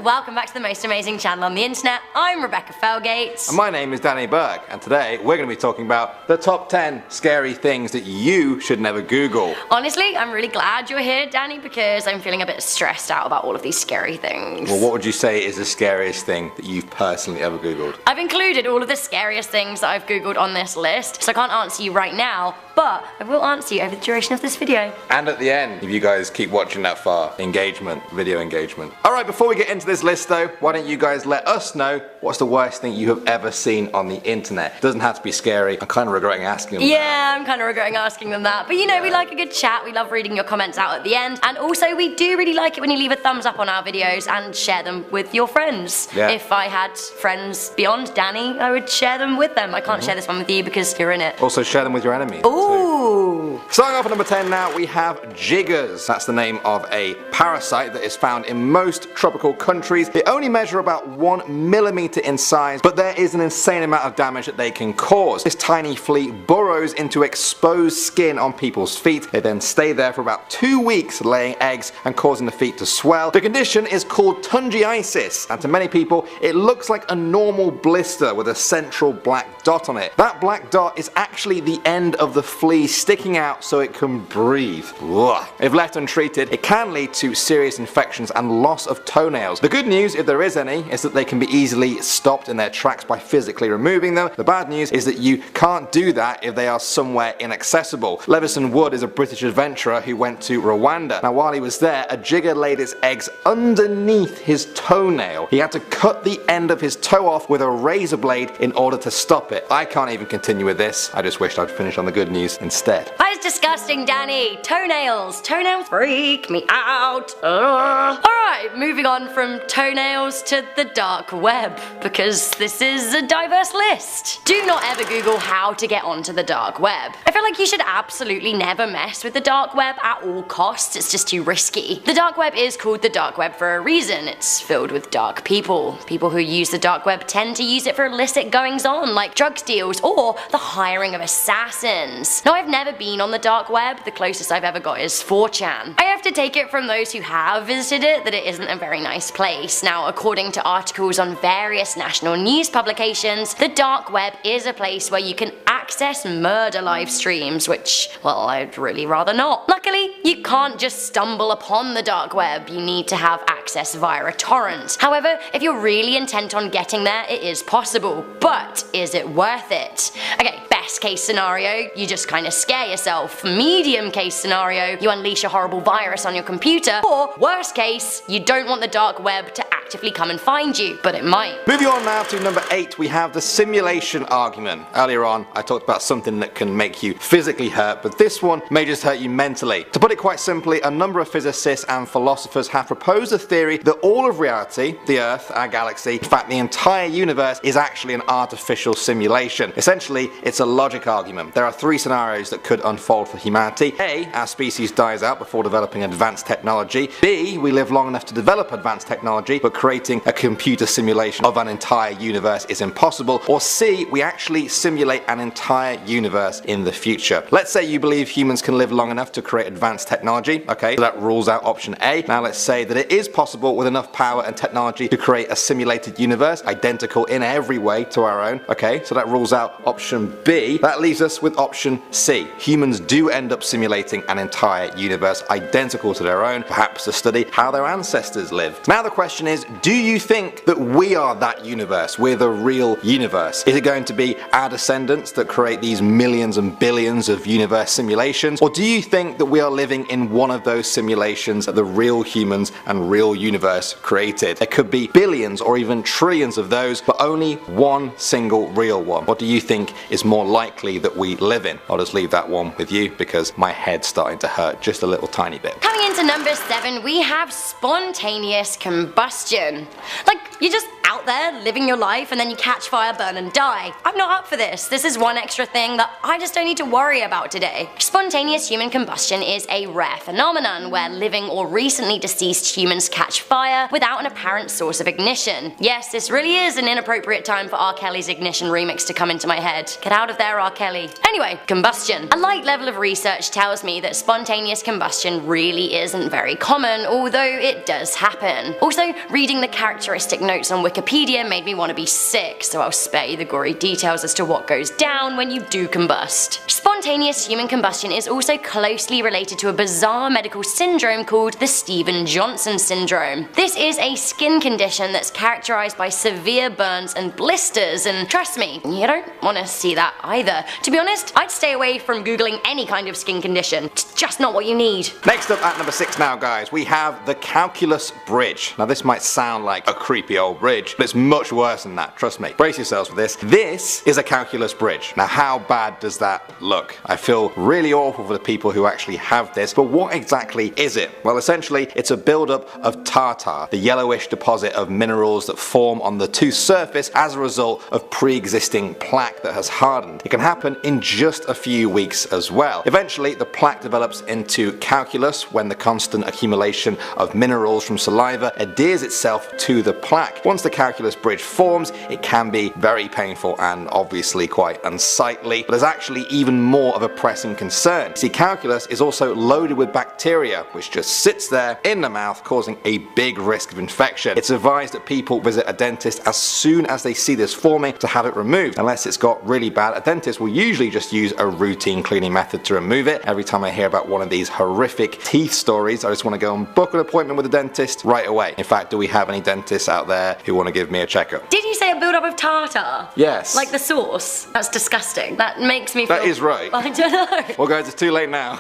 welcome back to the most amazing channel on the internet. I'm Rebecca Felgate. And my name is Danny Burke, and today we're going to be talking about the top 10 scary things that you should never Google. Honestly, I'm really glad you're here, Danny, because I'm feeling a bit stressed out about all of these scary things. Well, what would you say is the scariest thing that you've personally ever Googled? I've included all of the scariest things that I've Googled on this list, so I can't answer you right now, but I will answer you over the duration of this video. And at the end, if you guys keep watching that far, engagement, video engagement. Alright, before we get into this list though, why don't you guys let us know what's the worst thing you have ever seen on the internet? It doesn't have to be scary. I'm kind of regretting asking them that. I'm kind of regretting asking them that, but you know, we like a good chat. We love reading your comments out at the end, and also we do really like it when you leave a thumbs up on our videos and share them with your friends. Yeah. If I had friends beyond Danny, I would share them with them. I can't share this one with you because you're in it. Also share them with your enemies. Ooh! Starting off at number 10 now, we have jiggers. That's the name of a parasite that is found in most tropical countries. They only measure about 1 millimeter in size, but there is an insane amount of damage that they can cause. This tiny flea burrows into exposed skin on people's feet. They then stay there for about 2 weeks, laying eggs and causing the feet to swell. The condition is called tungiitis, and to many people it looks like a normal blister with a central black dot on it. That black dot is actually the end of the flea sticking out so it can breathe. Ugh. If left untreated, it can lead to serious infections and loss of toenails. The good news, if there is any, is that they can be easily stopped in their tracks by physically removing them. The bad news is that you can't do that if they are somewhere inaccessible. Levison Wood is a British adventurer who went to Rwanda. Now while he was there, a jigger laid its eggs underneath his toenail. He had to cut the end of his toe off with a razor blade in order to stop it. I can't even continue with this. I just wished I'd finished on the good news instead. That is disgusting, Danny. Toenails. Toenails freak me out. Alright, moving on from toenails to the dark web, because this is a diverse list. Do not ever Google how to get onto the dark web. I feel like you should absolutely never mess with the dark web at all costs. It's just too risky. The dark web is called the dark web for a reason. It's filled with dark people. People who use the dark web tend to use it for illicit goings on, like drug deals or the hiring of assassins. Now, I've never been on the dark web. The closest I've ever got is 4chan. I have to take it from those who have visited it that it isn't a very nice place. Now, according to articles on various national news publications, the dark web is a place where you can access murder live streams, which, well, I'd really rather not. Luckily, you can't just stumble upon the dark web. You need to have access via a torrent. However, if you're really intent on getting there, it is possible. But is it worth it? Okay, best case scenario, you just kind of scare yourself. Medium case scenario, you unleash a horrible virus on your computer. Or worst case, you don't want the dark web to actively come and find you, but it might. Moving on now to number 8, we have the simulation argument. Earlier on, I talked about something that can make you physically hurt, but this one may just hurt you mentally. To put it quite simply, a number of physicists and philosophers have proposed a theory that all of reality, the Earth, our galaxy, in fact the entire universe, is actually an artificial simulation. Essentially, it's a logic argument. There are 3 scenarios that could unfold for humanity. A, our species dies out before developing advanced technology. B, we live long enough to develop advanced technology, but creating a computer simulation of an entire universe is impossible. Or C, we actually simulate an entire universe in the future. Let's say you believe humans can live long enough to create advanced technology. Okay, so that rules out option A. Now let's say that it is possible with enough power and technology to create a simulated universe identical in every way to our own. Okay, so that rules out option B. That leaves us with option C. Humans do end up simulating an entire universe identical to their own, perhaps to study how their ancestors lived. Now the question is, do you think that we are that universe? We're the real universe? Is it going to be our descendants that create these millions and billions of universe simulations? Or do you think that we are living in one of those simulations that the real humans and real universe created? There could be billions or even trillions of those, but only one single real one. What do you think is more likely that we live in? I'll just leave that one with you because my head's starting to hurt just a little tiny bit. Coming into number 7, we have spontaneous combustion. Like, you're just out out there living your life and then you catch fire, burn and die. I'm not up for this. This is one extra thing that I just don't need to worry about today. Spontaneous human combustion is a rare phenomenon where living or recently deceased humans catch fire without an apparent source of ignition. Yes, this really is an inappropriate time for R. Kelly's Ignition remix to come into my head. Get out of there, R. Kelly. Anyway, combustion. A light level of research tells me that spontaneous combustion really isn't very common, although it does happen. Also, reading the characteristic notes on Wikipedia made me want to be sick, so I'll spare you the gory details as to what goes down when you do combust. Spontaneous human combustion is also closely related to a bizarre medical syndrome called the Stevens-Johnson syndrome. This is a skin condition that's characterized by severe burns and blisters, and trust me, you don't want to see that either. To be honest, I'd stay away from googling any kind of skin condition. It's just not what you need. Next up at number 6 now, guys, we have the calculus bridge. Now this might sound like a creepy old bridge, but it's much worse than that, trust me. Brace yourselves for this. This is a calculus bridge. Now how bad does that look? I feel really awful for the people who actually have this, but what exactly is it? Well, essentially it's a buildup of tartar, the yellowish deposit of minerals that form on the tooth surface as a result of pre-existing plaque that has hardened. It can happen in just a few weeks as well. Eventually the plaque develops into calculus when the constant accumulation of minerals from saliva adheres itself to the plaque. Once the calculus bridge forms, it can be very painful and obviously quite unsightly, but there's actually even more of a pressing concern. See, calculus is also loaded with bacteria, which just sits there in the mouth, causing a big risk of infection. It's advised that people visit a dentist as soon as they see this forming to have it removed. Unless it's got really bad, a dentist will usually just use a routine cleaning method to remove it. Every time I hear about one of these horrific teeth stories, I just want to go and book an appointment with a dentist right away. In fact, do we have any dentists out there who want to give me a checkup? Did you say a build-up of tartar? Yes. Like the sauce? That's disgusting. That makes me feel... That is right. I don't know. Well guys, it's too late now.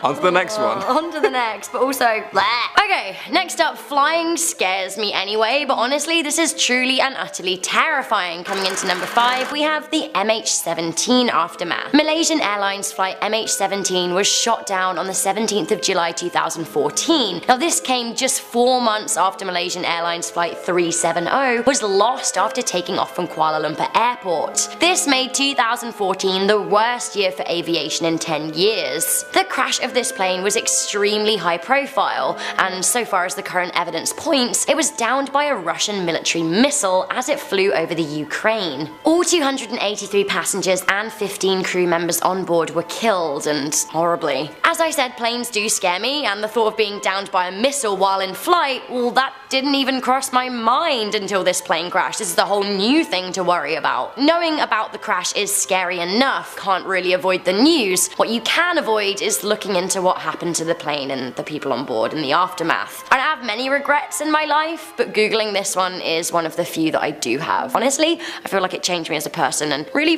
On to the next one. On to the next, but also bleh. Okay, next up, flying scares me anyway, but honestly this is truly and utterly terrifying. Coming into number 5, we have the MH17 aftermath. Malaysian Airlines flight MH17 was shot down on the 17th of July 2014. Now this came just 4 months after Malaysian Airlines flight 370 was lost after taking off from Kuala Lumpur Airport. This made 2014 the worst year for aviation in 10 years. The crash of this plane was extremely high profile, and so far as the current evidence points, it was downed by a Russian military missile as it flew over the Ukraine. All 283 passengers and 15 crew members on board were killed, and horribly. As I said, planes do scare me, and the thought of being downed by a missile while in flight, well, that didn't even cross my mind until this plane crash. This is a whole new thing to worry about. Knowing about the crash is scary enough, can't really avoid the news. What you can avoid is looking into what happened to the plane and the people on board in the aftermath. I don't have many regrets in my life, but googling this one is one of the few that I do have. Honestly, I feel like it changed me as a person, and really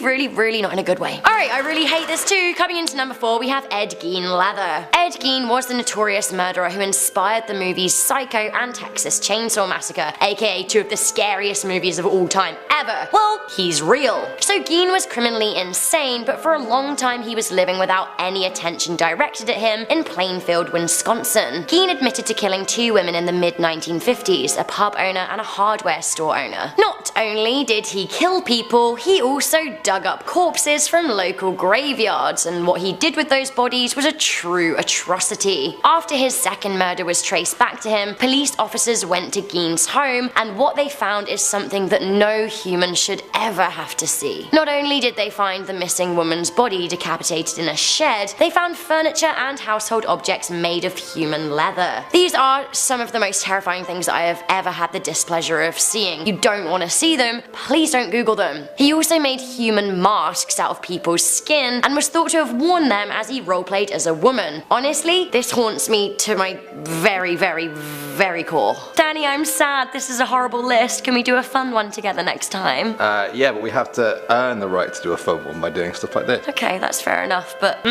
not in a good way. Alright, I really hate this too. Coming into number 4, we have Ed Gein Leather. Ed Gein was the notorious murderer who inspired the movies Psycho and Texas Chainsaw Massacre, aka 2 of the scariest movies of all time ever. Well, he's real. So Gein was criminally insane, but for a long time he was living without any attention directed at him in Plainfield, Wisconsin. Gein admitted to killing 2 women in the mid-1950s, a pub owner and a hardware store owner. Not only did he kill people, he also dug up corpses from local graveyards, and what he did with those bodies was a true atrocity. After his second murder was traced back to him, police officers went to Gein's home, and what they found is something that no human should ever have to see. Not only did they find the missing woman's body decapitated in a shed, they found furniture and household objects made of human leather. These are some of the most terrifying things that I have ever had the displeasure of seeing. You don't want to see them, please don't Google them. He also made human masks out of people's skin and was thought to have worn them as he roleplayed as a woman. Honestly, this haunts me to my very core. Danny, I'm sad. This is a horrible list. Can we do a fun one together next time? Yeah, but we have to earn the right to do a fun one by doing stuff like this. Okay, that's fair enough, but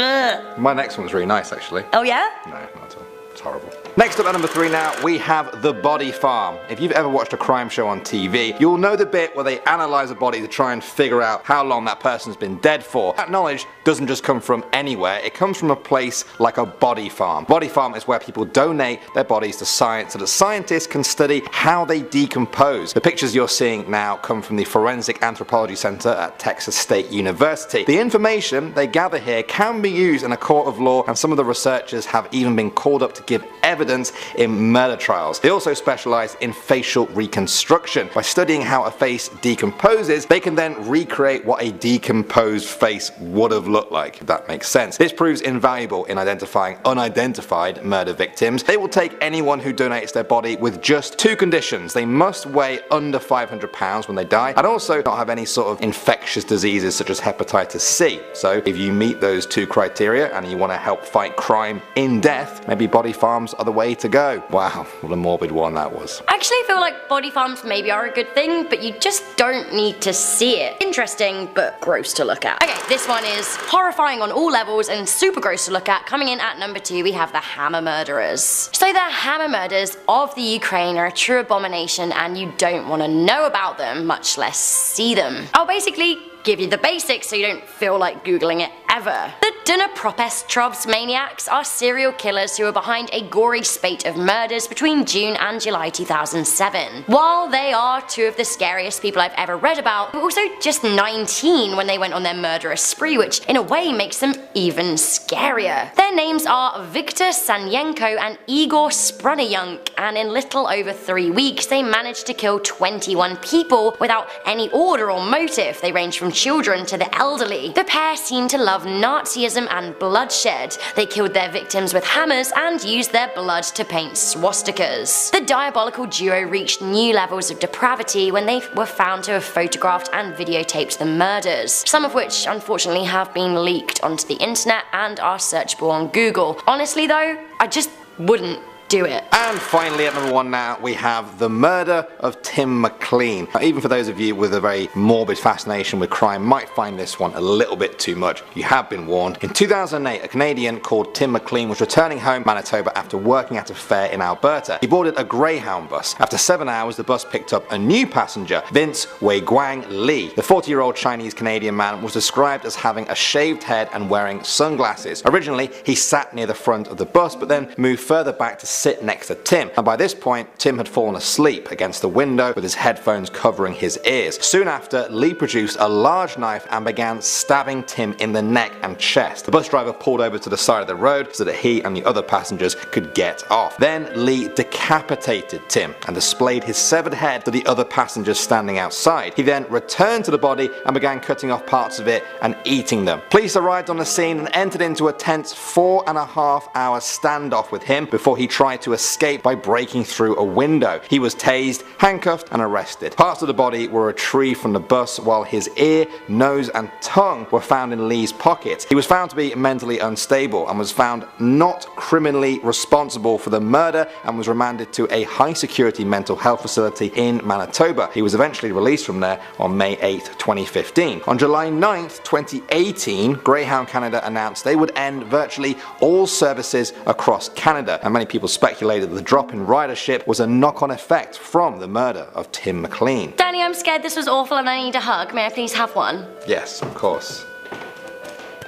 My next one's really nice, actually. Oh yeah? No, not at all. It's horrible. Next up at number 3 now, we have The Body Farm. If you've ever watched a crime show on TV, you'll know the bit where they analyse a body to try and figure out how long that person's been dead for. That knowledge doesn't just come from anywhere, it comes from a place like a body farm. Body farm is where people donate their bodies to science so that scientists can study how they decompose. The pictures you're seeing now come from the Forensic Anthropology Center at Texas State University. The information they gather here can be used in a court of law, and some of the researchers have even been called up to give evidence in murder trials. They also specialize in facial reconstruction. By studying how a face decomposes, they can then recreate what a decomposed face would have looked like, if that makes sense. This proves invaluable in identifying unidentified murder victims. They will take anyone who donates their body with just 2 conditions. They must weigh under 500 pounds when they die, and also not have any sort of infectious diseases such as hepatitis C. So if you meet those 2 criteria and you want to help fight crime in death, maybe body farms are the way to go. Wow, what a morbid one that was. I actually feel like body farms maybe are a good thing, but you just don't need to see it. Interesting, but gross to look at. Okay, this one is horrifying on all levels and super gross to look at. Coming in at number 2, we have the Hammer Murderers. So the Hammer Murders of the Ukraine are a true abomination, and you don't want to know about them, much less see them. I'll basically give you the basics so you don't feel like googling it ever. The Dnipropetrovsk maniacs are serial killers who are behind a gory spate of murders between June and July 2007. While they are 2 of the scariest people I've ever read about, they were also just 19 when they went on their murderous spree, which in a way makes them even scarier. Their names are Viktor Sanyenko and Igor Sprunayunk, and in little over 3 weeks they managed to kill 21 people without any order or motive. They range from children to the elderly. The pair seemed to love Nazism and bloodshed. They killed their victims with hammers and used their blood to paint swastikas. The diabolical duo reached new levels of depravity when they were found to have photographed and videotaped the murders, some of which unfortunately have been leaked onto the internet and are searchable on Google. Honestly though, I just wouldn't do it. And finally at number 1 now, we have The Murder of Tim McLean. Now, even for those of you with a very morbid fascination with crime might find this one a little bit too much. You have been warned. In 2008, a Canadian called Tim McLean was returning home Manitoba after working at a fair in Alberta. He boarded a Greyhound bus. After 7 hours, the bus picked up a new passenger, Vince Weiguang Li. The 40-year-old Chinese-Canadian man was described as having a shaved head and wearing sunglasses. Originally, he sat near the front of the bus, but then moved further back to sit next to Tim, and by this point Tim had fallen asleep against the window with his headphones covering his ears. Soon after, Lee produced a large knife and began stabbing Tim in the neck and chest. The bus driver pulled over to the side of the road so that he and the other passengers could get off. Then Lee decapitated Tim and displayed his severed head to the other passengers standing outside. He then returned to the body and began cutting off parts of it and eating them. Police arrived on the scene and entered into a tense 4.5-hour standoff with him before he tried to escape by breaking through a window. He was tased, handcuffed and arrested. Parts of the body were retrieved from the bus while his ear, nose and tongue were found in Lee's pockets. He was found to be mentally unstable and was found not criminally responsible for the murder and was remanded to a high security mental health facility in Manitoba. He was eventually released from there on May 8, 2015. On July 9, 2018, Greyhound Canada announced they would end virtually all services across Canada, and many people speculated that the drop in ridership was a knock-on effect from the murder of Tim McLean. Danny, I'm scared this was awful and I need a hug. May I please have one? Yes, of course.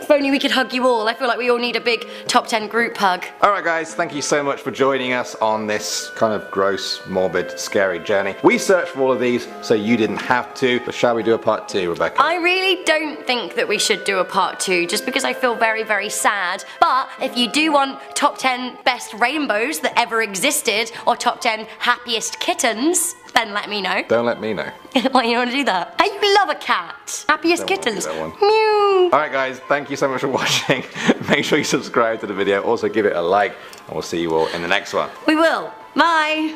If only we could hug you all. I feel like we all need a big top 10 group hug. Alright guys, thank you so much for joining us on this kind of gross, morbid, scary journey. We searched for all of these so you didn't have to, but shall we do a part 2, Rebecca? I really don't think that we should do a part 2 just because I feel very, very sad. But if you do want top 10 best rainbows that ever existed or top 10 happiest kittens, then let me know. Don't let me know. Why you want to do that? Hey, you love a cat. Happiest Don't kittens. That one. Mew. Alright guys, thank you so much for watching. Make sure you subscribe to the video, also give it a like, and we'll see you all in the next one. We will. Bye.